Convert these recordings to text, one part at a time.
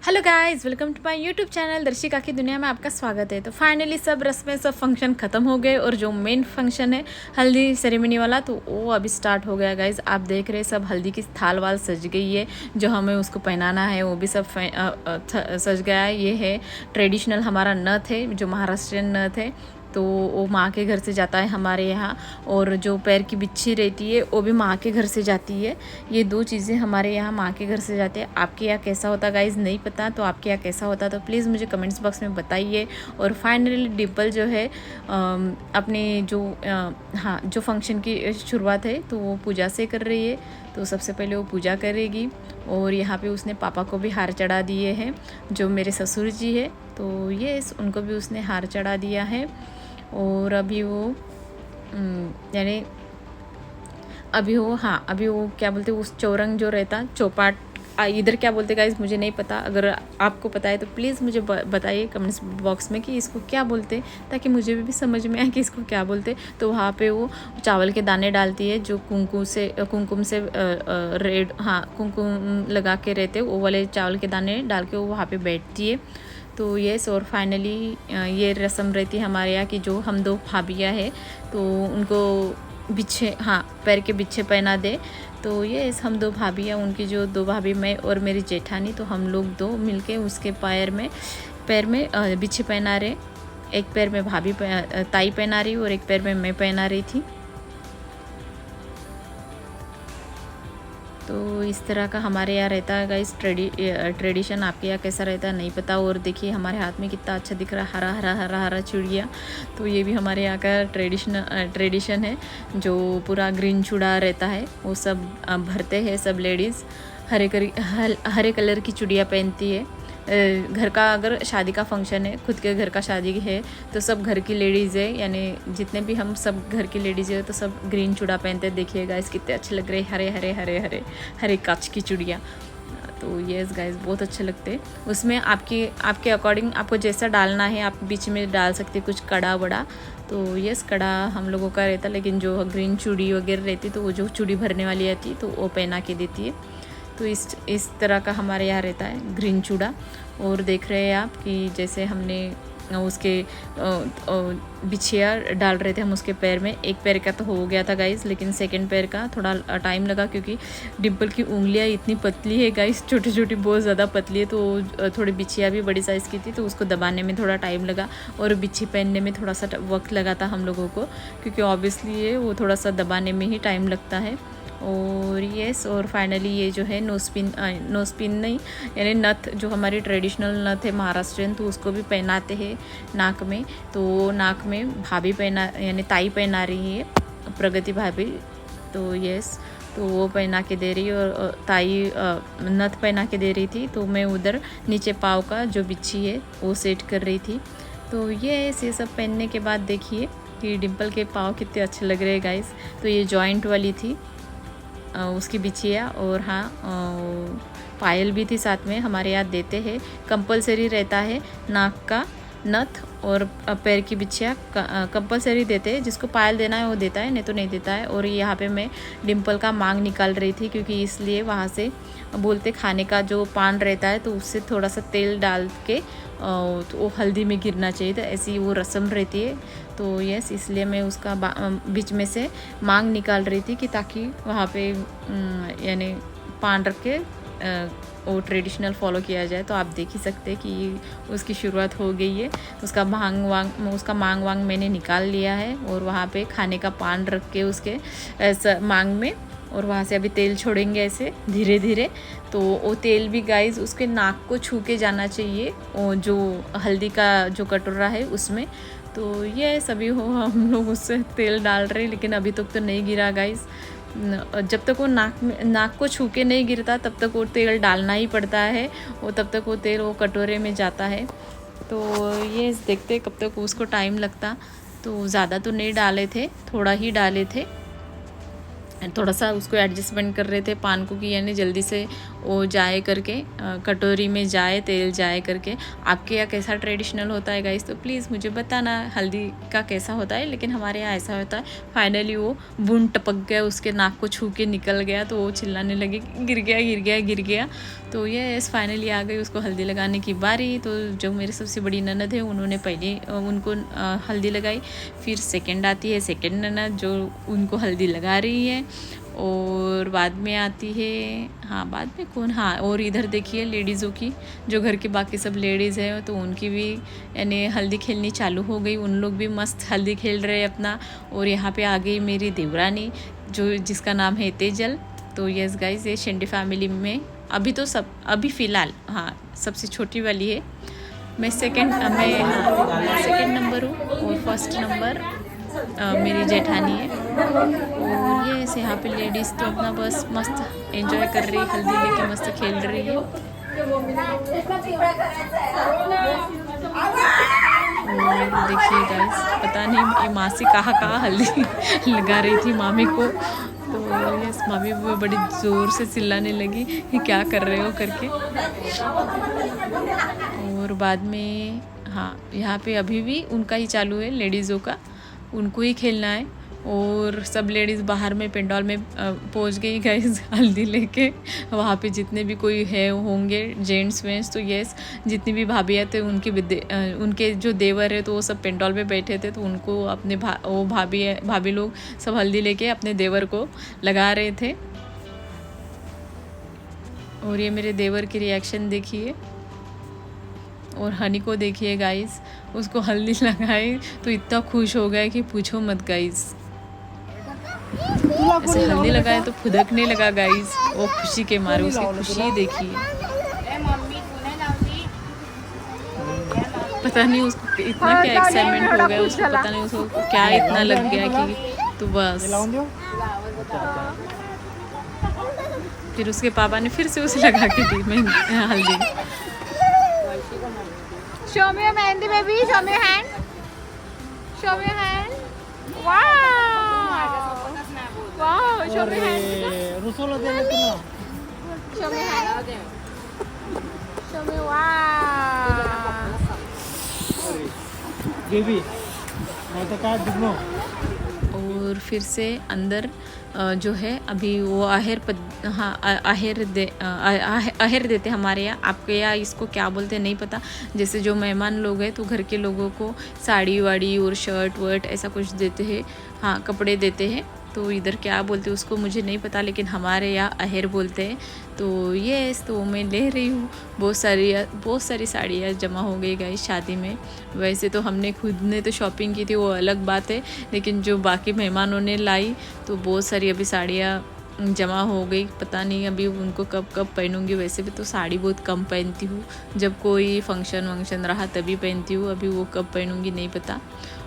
Hello guys, welcome to my YouTube channel Darshika की दुनिया में आपका स्वागत है। तो फाइनली सब रस्में सब फंक्शन ख़त्म हो गए और जो मेन फंक्शन है हल्दी सेरेमनी वाला तो वो अभी स्टार्ट हो गया गाइस। आप देख रहे हैं सब हल्दी की थाल वाल सज गई है, जो हमें उसको पहनाना है वो भी सब सज गया है। ये है ट्रेडिशनल हमारा नथ है, जो महाराष्ट्रियन नथ है। तो वो माँ के घर से जाता है हमारे यहाँ, और जो पैर की बिच्छी रहती है वो भी माँ के घर से जाती है। ये दो चीज़ें हमारे यहाँ माँ के घर से जाते हैं। आपके यहाँ कैसा होता गाइज नहीं पता, तो आपके यहाँ कैसा होता तो प्लीज़ मुझे कमेंट्स बॉक्स में बताइए। और फाइनली डिम्पल जो है अपने जो फंक्शन की शुरुआत है तो वो पूजा से कर रही है। तो सबसे पहले वो पूजा करेगी, और यहाँ पे उसने पापा को भी हार चढ़ा दिए हैं, जो मेरे ससुर जी है। तो ये उनको भी उसने हार चढ़ा दिया है। और अभी वो यानी अभी वो क्या बोलते उस चौरंग जो रहता चौपाट, इधर क्या बोलते गाइस मुझे नहीं पता। अगर आपको पता है तो प्लीज़ मुझे बताइए कमेंट्स बॉक्स में कि इसको क्या बोलते, ताकि मुझे भी समझ में आए कि इसको क्या बोलते। तो वहाँ पे वो चावल के दाने डालती है, जो कुमकुम से रेड कुमकुम लगा के रहते, वो वाले चावल के दाने डाल के वो वहाँ पे बैठती है। तो यस, और फाइनली ये रस्म रहती है हमारे यहाँ की, जो हम दो भाभियाँ हैं तो उनको पैर के बिच्छे पहना दे। तो ये हम दो भाभियाँ, उनकी जो दो भाभी, मैं और मेरी जेठानी, तो हम लोग दो मिलके उसके पैर में बिच्छे पहना रहे। एक पैर में ताई पहना रही और एक पैर में मैं पहना रही थी। तो इस तरह का हमारे यहाँ रहता है गाइस ट्रेडिशन। आपके यहाँ कैसा रहता है नहीं पता। और देखिए हमारे हाथ में कितना अच्छा दिख रहा है, हरा हरा हरा हरा चिड़िया। तो ये भी हमारे यहाँ का ट्रेडिशन है, जो पूरा ग्रीन चूड़ा रहता है वो सब भरते हैं सब लेडीज़। हरे कलर की चूड़िया पहनती है। घर का अगर शादी का फंक्शन है, खुद के घर का शादी है, तो सब घर की लेडीज़ है, यानी जितने भी हम सब घर की लेडीज़ है तो सब ग्रीन चूड़ा पहनते हैं। देखिए गाइस कितने अच्छे लग रहे हैं, हरे हरे हरे हरे हरे कांच की चूड़ियाँ। तो यस गाइस बहुत अच्छे लगते हैं। उसमें आपके अकॉर्डिंग आपको जैसा डालना है आप बीच में डाल सकते कुछ कड़ा वड़ा। तो यस, कड़ा हम लोगों का रहता, लेकिन जो ग्रीन चूड़ी वगैरह रहती तो वो जो चूड़ी भरने वाली आती तो वो पहना के देती है। तो इस तरह का हमारे यहाँ रहता है ग्रीन चूड़ा। और देख रहे हैं आप कि जैसे हमने उसके बिछिया डाल रहे थे हम उसके पैर में। एक पैर का तो हो गया था गाइस, लेकिन सेकंड पैर का थोड़ा टाइम लगा, क्योंकि डिम्पल की उंगलियां इतनी पतली है गाइस, छोटी छोटी बहुत ज़्यादा पतली है। तो थोड़ी बिछिया भी बड़ी साइज़ की थी, तो उसको दबाने में थोड़ा टाइम लगा, और बिच्छी पहनने में थोड़ा सा वक्त लगा था हम लोगों को, क्योंकि ऑब्वियसली ये वो थोड़ा सा दबाने में ही टाइम लगता है। और यस, और फाइनली ये जो है नो स्पिन नहीं, यानी नथ, जो हमारी ट्रेडिशनल नथ है महाराष्ट्रियन, तो उसको भी पहनाते हैं नाक में। तो नाक में भाभी यानी ताई पहना रही है, प्रगति भाभी। तो यस, तो वो पहना के दे रही और ताई नथ पहना के दे रही थी। तो मैं उधर नीचे पाँव का जो बिच्छी है वो सेट कर रही थी। तो ये सब पहनने के बाद देखिए कि डिम्पल के पाँव कितने अच्छे लग रहे हैं गाइस। तो ये जॉइंट वाली थी उसकी बिछिया, और पायल भी थी साथ में। हमारे यहाँ देते हैं, कंपलसरी रहता है नाक का नथ और पैर की बिछिया कंपलसरी देते हैं। जिसको पायल देना है वो देता है, नहीं तो नहीं देता है। और यहाँ पे मैं डिम्पल का मांग निकाल रही थी, क्योंकि इसलिए वहाँ से बोलते खाने का जो पान रहता है तो उससे थोड़ा सा तेल डाल के तो वो हल्दी में गिरना चाहिए, तो ऐसी वो रस्म रहती है। तो यस, इसलिए मैं उसका बीच में से मांग निकाल रही थी, कि ताकि वहाँ पे यानी पान रख के वो ट्रेडिशनल फॉलो किया जाए। तो आप देख ही सकते हैं कि उसकी शुरुआत हो गई है। उसका मांग वांग मैंने निकाल लिया है, और वहाँ पे खाने का पान रख के उसके मांग में, और वहाँ से अभी तेल छोड़ेंगे ऐसे धीरे धीरे। तो वो तेल भी गाइस उसके नाक को छू के जाना चाहिए, वो जो हल्दी का जो कटोरा है उसमें। तो ये सभी हम लोग उससे तेल डाल रहे हैं, लेकिन अभी तक तो नहीं गिरा गाइस। जब तक वो नाक को छू के नहीं गिरता तब तक वो तेल डालना ही पड़ता है, वो तब तक वो तेल वो कटोरे में जाता है। तो ये देखते कब तक उसको टाइम लगता। तो ज़्यादा तो नहीं डाले थे, थोड़ा ही डाले थे, थोड़ा सा उसको एडजस्टमेंट कर रहे थे पान को कि यानी जल्दी से वो जाए करके कटोरी में जाए, तेल जाए करके। आपके यहाँ कैसा ट्रेडिशनल होता है गाइस, तो प्लीज़ मुझे बताना हल्दी का कैसा होता है, लेकिन हमारे यहाँ ऐसा होता है। फाइनली वो बूंद टपक गया, उसके नाक को छू के निकल गया, तो वो चिल्लाने लगी गिर गया गिर गया गिर गया। तो ये फाइनली आ गई उसको हल्दी लगाने की बारी। तो जो मेरी सबसे बड़ी ननद है उन्होंने पहले उनको हल्दी लगाई, फिर सेकंड आती है सेकंड ननद जो उनको हल्दी लगा रही है, और बाद में आती है, हाँ बाद में कौन, हाँ और इधर देखिए लेडीज़ों की, जो घर की बाकी सब लेडीज़ हैं तो उनकी भी यानी हल्दी खेलनी चालू हो गई। उन लोग भी मस्त हल्दी खेल रहे हैं अपना। और यहाँ पे आ गई मेरी देवरानी जो जिसका नाम है तेजल। तो यस गाइस, ये शेंडी फैमिली में अभी तो सब अभी फ़िलहाल हाँ सबसे छोटी वाली है। मैं सेकंड नंबर हूँ और फर्स्ट नंबर मेरी जेठानी है। और ये ऐसे यहाँ पे लेडीज़ तो अपना बस मस्त एंजॉय कर रही, हल्दी लेके मस्त खेल रही है। और देखिए गाइस, पता नहीं ये मासी कहाँ हल्दी लगा रही थी मामी को। तो ये मामी वो बड़ी ज़ोर से चिल्लाने लगी कि क्या कर रहे हो करके। और बाद में हाँ यहाँ पे अभी भी उनका ही चालू है, लेडीज़ों का, उनको ही खेलना है। और सब लेडीज़ बाहर में पेंडॉल में पहुंच गई गाइस हल्दी लेके। वहाँ पे जितने भी कोई है होंगे जेंट्स वेंट्स, तो यस जितनी भी भाभियाँ थे उनके जो देवर है तो वो सब पेंडॉल में बैठे थे। तो उनको अपने वो भाभी लोग सब हल्दी लेके अपने देवर को लगा रहे थे। और ये मेरे देवर की रिएक्शन देखिए, और हनी को देखिए गाइस, उसको हल्दी लगाई तो इतना खुश हो गया कि पूछो मत गाइस। ऐसे हल्दी लगाए तो फुदकने लगा गाइस, वो खुशी के मारे, उसकी खुशी देखिए। पता नहीं उसको इतना क्या एक्साइटमेंट हो गया, उसको पता नहीं उसको क्या इतना लग गया कि तो बस। फिर उसके पापा ने फिर से उसे लगा के दी मैं हल्दी। Show me your mehndi, baby. Show me your hand. Show me your hand. Wow. Wow. Show me your hand. Show me your hand. Show me. Wow. Baby, मैं तो कहा दुगनो। और फिर से अंदर जो है अभी वो आहेर देते हमारे यहाँ। आपके यहाँ इसको क्या बोलते हैं नहीं पता। जैसे जो मेहमान लोग हैं तो घर के लोगों को साड़ी वाड़ी और शर्ट वर्ट ऐसा कुछ देते हैं, हाँ कपड़े देते हैं। तो इधर क्या बोलते हैं उसको मुझे नहीं पता, लेकिन हमारे यहाँ आहेर बोलते हैं। तो ये तो मैं ले रही हूँ। बहुत सारी साड़ियाँ जमा हो गई गाइस शादी में। वैसे तो हमने खुद ने तो शॉपिंग की थी, वो अलग बात है, लेकिन जो बाकी मेहमानों ने लाई तो बहुत सारी अभी साड़ियाँ जमा हो गई। पता नहीं अभी उनको कब पहनूंगी। वैसे भी तो साड़ी बहुत कम पहनती हूँ, जब कोई फंक्शन वंक्शन रहा तभी पहनती हूँ। अभी वो कब पहनूंगी नहीं पता।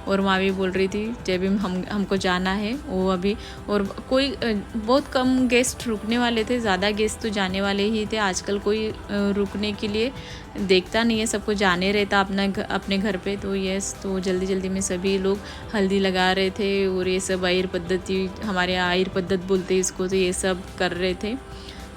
और माँ भी बोल रही थी जब भी हमको जाना है वो अभी, और कोई बहुत कम गेस्ट रुकने वाले थे, ज़्यादा गेस्ट तो जाने वाले ही थे। आजकल कोई रुकने के लिए देखता नहीं है, सबको जाने रहता अपने घर पे। तो यस, तो जल्दी में सभी लोग हल्दी लगा रहे थे। और ये सब आयर पद्धति, हमारे यहाँ आयर पद्धत बोलते हैं इसको, तो ये सब कर रहे थे।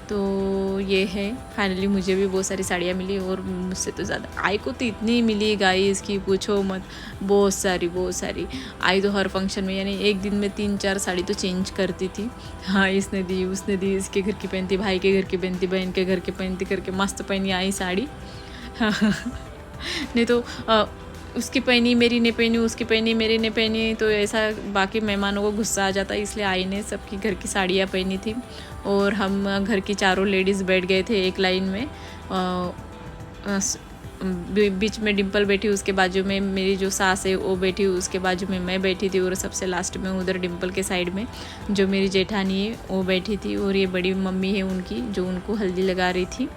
तो ये है फाइनली मुझे भी बहुत सारी साड़ियाँ मिली, और मुझसे तो ज़्यादा आई को तो इतनी मिली गाइस कि पूछो मत। बहुत सारी आई तो हर फंक्शन में, यानी एक दिन में 3-4 साड़ी तो चेंज करती थी। हाँ इसने दी उसने दी, इसके घर की पहनती, भाई के घर की पहनती, बहन के घर की पहनती करके मस्त पहनी आई साड़ी। हाँ नहीं तो उसकी पहनी मेरी ने पहनी, उसकी पहनी मेरी ने पहनी, तो ऐसा बाकी मेहमानों को गुस्सा आ जाता। इसलिए आई ने सबकी घर की साड़ियाँ पहनी थी। और हम घर की चारों लेडीज़ बैठ गए थे एक लाइन में। बीच में डिम्पल बैठी, उसके बाजू में मेरी जो सास है वो बैठी, उसके बाजू में मैं बैठी थी, और सबसे लास्ट में उधर डिम्पल के साइड में जो मेरी जेठानी है वो बैठी थी। और ये बड़ी मम्मी है उनकी जो उनको हल्दी लगा रही थी।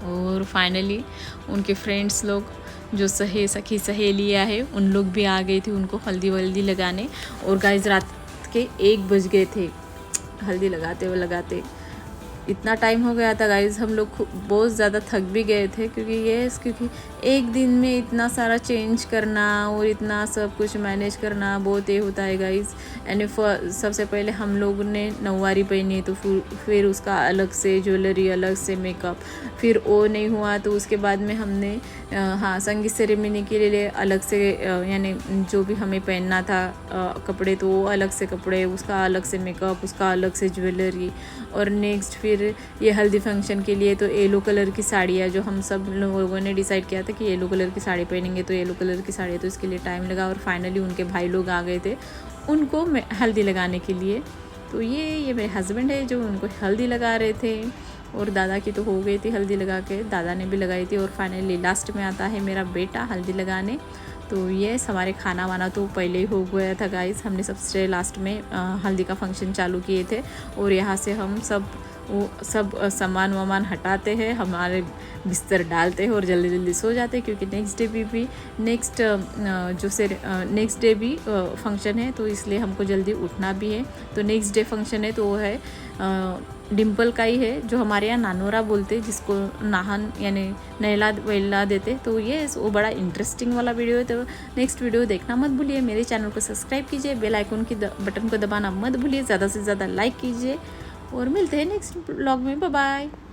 और फाइनली उनके फ्रेंड्स लोग जो सखी सहेलियाँ है उन लोग भी आ गई थी उनको हल्दी वल्दी लगाने। और गाइस रात के 1 बज गए थे हल्दी लगाते। इतना टाइम हो गया था गाइज़, हम लोग बहुत ज़्यादा थक भी गए थे क्योंकि एक दिन में इतना सारा चेंज करना और इतना सब कुछ मैनेज करना बहुत ये होता है गाइज़। एंड सबसे पहले हम लोग ने नौवारी पहनी तो फिर उसका अलग से ज्वेलरी, अलग से मेकअप, फिर वो नहीं हुआ तो उसके बाद में हमने हाँ संगीत सेरेमनी के लिए अलग से यानी जो भी हमें पहनना था कपड़े, तो वो अलग से कपड़े, उसका अलग से मेकअप, उसका अलग से ज्वेलरी। और नेक्स्ट फिर ये हल्दी फंक्शन के लिए तो येलो कलर की साड़ियाँ, जो हम सब लोगों ने डिसाइड किया था कि येलो कलर की साड़ी पहनेंगे, तो येलो कलर की साड़ी, तो इसके लिए टाइम लगा। और फाइनली उनके भाई लोग आ गए थे उनको हल्दी लगाने के लिए। तो ये मेरे हस्बैंड है जो उनको हल्दी लगा रहे थे, और दादा की तो हो गई थी हल्दी लगा के, दादा ने भी लगाई थी। और फाइनली लास्ट में आता है मेरा बेटा हल्दी लगाने। तो ये हमारे खाना वाना तो पहले ही हो गया था गाइस, हमने सबसे लास्ट में हल्दी का फंक्शन चालू किए थे। और यहाँ से हम सब सामान वामान हटाते हैं, हमारे बिस्तर डालते हैं और जल्दी जल्दी सो जाते हैं, क्योंकि नेक्स्ट डे भी फंक्शन है, तो इसलिए हमको जल्दी उठना भी है। तो नेक्स्ट डे फंक्शन है तो वो है डिम्पल का ही है, जो हमारे यहाँ नानोरा बोलते, जिसको नाहन यानी नहला वहला देते। तो ये वो बड़ा इंटरेस्टिंग वाला वीडियो है, तो नेक्स्ट वीडियो देखना मत भूलिए। मेरे चैनल को सब्सक्राइब कीजिए, बेल आइकन की बटन को दबाना मत भूलिए, ज़्यादा से ज़्यादा लाइक कीजिए, और मिलते हैं नेक्स्ट ब्लॉग में। Bye bye.